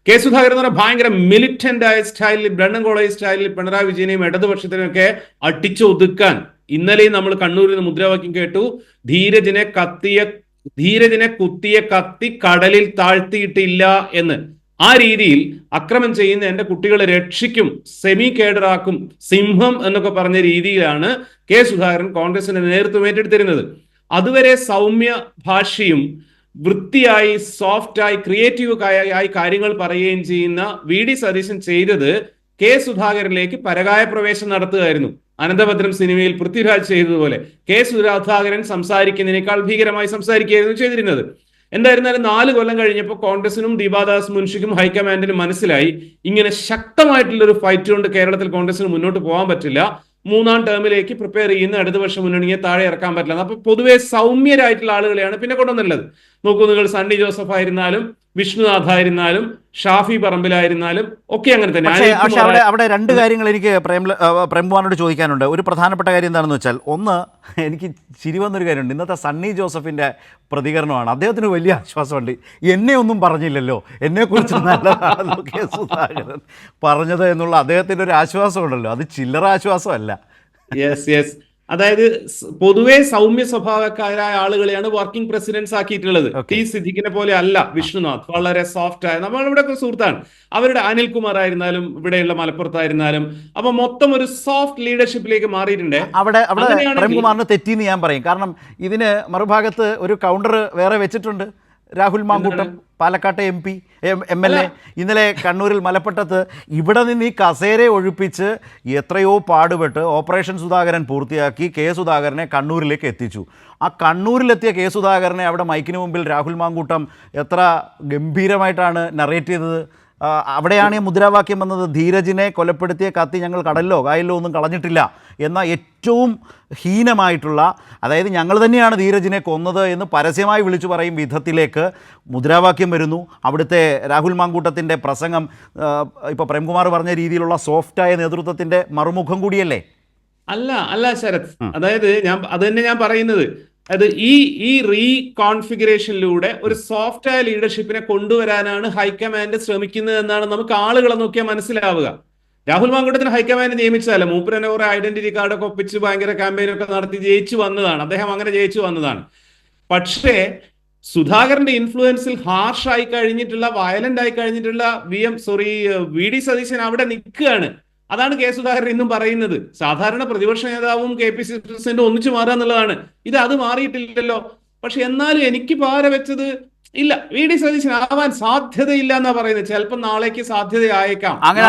K Sudhakaran എന്ന് പറഞ്ഞാൽ ഭയങ്കര മിലിറ്റന്റ് ആയ സ്റ്റൈലിൽ, ബ്രണ്ണൻ കോളേജ് സ്റ്റൈലിൽ പിണറായി വിജയനെയും ഇടതുപക്ഷത്തിനൊക്കെ അടിച്ചൊതുക്കാൻ ഇന്നലെയും നമ്മൾ കണ്ണൂരിൽ നിന്ന് മുദ്രാവാക്യം കേട്ടു. ധീരജിനെ കുത്തിയ കത്തി കടലിൽ താഴ്ത്തിയിട്ടില്ല എന്ന്. ആ രീതിയിൽ അക്രമം ചെയ്യുന്ന എന്റെ കുട്ടികളെ രക്ഷിക്കും, സെമി കേഡറാക്കും, സിംഹം എന്നൊക്കെ പറഞ്ഞ രീതിയിലാണ് കെ സുധാകരൻ കോൺഗ്രസിന്റെ നേതൃത്വം ഏറ്റെടുത്തിരുന്നത്. അതുവരെ സൗമ്യ ഭാഷയും വൃത്തിയായി, സോഫ്റ്റായി, ക്രിയേറ്റീവ് ആയി കാര്യങ്ങൾ പറയുകയും ചെയ്യുന്ന വി ഡി സതീശൻ ചെയ്തത് കെ സുധാകരനിലേക്ക് പരകായ പ്രവേശം നടത്തുകയായിരുന്നു. അനന്തഭദ്രം സിനിമയിൽ പൃഥ്വിരാജ് ചെയ്തതുപോലെ കെ സുധാകരൻ സംസാരിക്കുന്നതിനേക്കാൾ ഭീകരമായി സംസാരിക്കുകയായിരുന്നു ചെയ്തിരുന്നത്. എന്തായിരുന്നാലും 4 കൊല്ലം കഴിഞ്ഞപ്പോൾ കോൺഗ്രസിനും ദീപാദാസ് മുൻഷിക്കും ഹൈക്കമാൻഡിനും മനസ്സിലായി ഇങ്ങനെ ശക്തമായിട്ടുള്ള ഒരു ഫൈറ്റ് കൊണ്ട് കേരളത്തിൽ കോൺഗ്രസിന് മുന്നോട്ട് പോകാൻ പറ്റില്ല. 3ാം ടേമിലേക്ക് പ്രിപ്പയർ ചെയ്യുന്ന ഇടതുപക്ഷ മുന്നണിയെ താഴെ ഇറക്കാൻ പറ്റില്ല. അപ്പൊ പൊതുവെ സൗമ്യരായിട്ടുള്ള ആളുകളെയാണ് പിന്നെ കൊണ്ടുവന്നുള്ളത്. നോക്കൂ, നിങ്ങൾ സണ്ണി ജോസഫ് ആയിരുന്നാലും വിഷ്ണുനാഥ് ആയിരുന്നാലും ഷാഫി പറമ്പിലായിരുന്നാലും ഒക്കെ അങ്ങനെ തന്നെ. പക്ഷേ അവിടെ 2 കാര്യങ്ങൾ എനിക്ക് പ്രേംകുമാറിനോട് ചോദിക്കാനുണ്ട്. ഒരു പ്രധാനപ്പെട്ട കാര്യം എന്താണെന്ന് വെച്ചാൽ, ഒന്ന്, എനിക്ക് ചിരി വന്നൊരു കാര്യമുണ്ട്. ഇന്നത്തെ സണ്ണി ജോസഫിൻ്റെ പ്രതികരണമാണ്. അദ്ദേഹത്തിന് വലിയ ആശ്വാസമുണ്ട്. എന്നെ ഒന്നും പറഞ്ഞില്ലല്ലോ, എന്നെക്കുറിച്ച് നല്ലതാണല്ലോ കെ സുധാകരൻ പറഞ്ഞത് എന്നുള്ള അദ്ദേഹത്തിൻ്റെ ഒരു ആശ്വാസമുണ്ടല്ലോ. അത് ചില്ലറ ആശ്വാസമല്ല. യെസ്. അതായത് പൊതുവെ സൗമ്യ സ്വഭാവക്കാരായ ആളുകളെയാണ് വർക്കിംഗ് പ്രസിഡന്റ്സ് ആക്കിയിട്ടുള്ളത്. ടി സിദ്ദിഖിനെ പോലെ അല്ല വിഷ്ണുനാഥ്. വളരെ സോഫ്റ്റ് ആയ, നമ്മളിവിടെ സുഹൃത്താണ്. അവരുടെ അനിൽകുമാർ ആയിരുന്നാലും ഇവിടെയുള്ള മലപ്പുറത്തായിരുന്നാലും, അപ്പൊ മൊത്തം ഒരു സോഫ്റ്റ് ലീഡർഷിപ്പിലേക്ക് മാറിയിട്ടുണ്ട്. അവിടെ പ്രേംകുമാറിന് തെറ്റിന്ന് ഞാൻ പറയും. കാരണം ഇതിന് മറുഭാഗത്ത് ഒരു കൗണ്ടർ വേറെ വെച്ചിട്ടുണ്ട്. രാഹുൽ മാങ്കൂട്ടം, പാലക്കാട്ടെ MLA, ഇന്നലെ കണ്ണൂരിൽ മലപ്പട്ടത്ത് ഇവിടെ നിന്ന് ഈ കസേരയെ ഒഴിപ്പിച്ച് എത്രയോ പാടുപെട്ട് ഓപ്പറേഷൻ സുധാകരൻ പൂർത്തിയാക്കി കെ സുധാകരനെ കണ്ണൂരിലേക്ക് എത്തിച്ചു. ആ കണ്ണൂരിലെത്തിയ കെ സുധാകരനെ അവിടെ മൈക്കിന് മുമ്പിൽ രാഹുൽ മാങ്കൂട്ടം എത്ര ഗംഭീരമായിട്ടാണ് നറേറ്റ് ചെയ്തത്. അവിടെയാണ് ഈ മുദ്രാവാക്യം വന്നത്, ധീരജിനെ കൊലപ്പെടുത്തിയ കത്തി ഞങ്ങൾ കടലിലോ കായലിലോ ഒന്നും കളഞ്ഞിട്ടില്ല എന്ന ഏറ്റവും ഹീനമായിട്ടുള്ള, അതായത് ഞങ്ങൾ തന്നെയാണ് ധീരജിനെ കൊന്നത് എന്ന് പരസ്യമായി വിളിച്ചു പറയും വിധത്തിലേക്ക് മുദ്രാവാക്യം വരുന്നു. അവിടുത്തെ രാഹുൽ മാങ്കൂട്ടത്തിൻ്റെ പ്രസംഗം ഇപ്പോൾ പ്രേംകുമാർ പറഞ്ഞ രീതിയിലുള്ള സോഫ്റ്റായ നേതൃത്വത്തിൻ്റെ മറുമുഖം കൂടിയല്ലേ? അല്ല ശരത്, അതായത് അത് തന്നെ ഞാൻ പറയുന്നത്. അത് ഈ റീകോൺഫിഗറേഷനിലൂടെ ഒരു സോഫ്റ്റ്വെയർ ലീഡർഷിപ്പിനെ കൊണ്ടുവരാനാണ് ഹൈക്കമാൻഡ് ശ്രമിക്കുന്നത് എന്നാണ് നമുക്ക് ആളുകളെ നോക്കിയാൽ മനസ്സിലാവുക. രാഹുൽ മാങ്കൂട്ടത്തിന് ഹൈക്കമാൻഡ് നിയമിച്ചതല്ല, മൂപ്പരനെ കുറെ ഐഡന്റിറ്റി കാർഡൊക്കെ ഒപ്പിച്ച് ഭയങ്കര ക്യാമ്പയിനൊക്കെ നടത്തി ജയിച്ചു വന്നതാണ്. അദ്ദേഹം അങ്ങനെ ജയിച്ചു വന്നതാണ്. പക്ഷേ സുധാകരന്റെ ഇൻഫ്ലുവൻസിൽ ഹാർഷ് ആയി കഴിഞ്ഞിട്ടുള്ള, വയലന്റ് ആയി കഴിഞ്ഞിട്ടുള്ള വി ഡി സതീശൻ അവിടെ നിൽക്കുകയാണ്. അതാണ് കെ സുധാകരൻ ഇന്നും പറയുന്നത്. സാധാരണ പ്രതിപക്ഷ നേതാവും KPCC പ്രസിഡന്റും ഒന്നിച്ചു മാറുക എന്നുള്ളതാണ്. അത് മാറിയിട്ടില്ലല്ലോ. പക്ഷെ എന്നാലും എനിക്ക് പാര വെച്ചത് ഇല്ല, വി ഡി സതീശൻ ആവാൻ സാധ്യതയില്ല എന്നാ പറയുന്നത്. ചിലപ്പോൾ നാളേക്ക് സാധ്യതയായേക്കാം.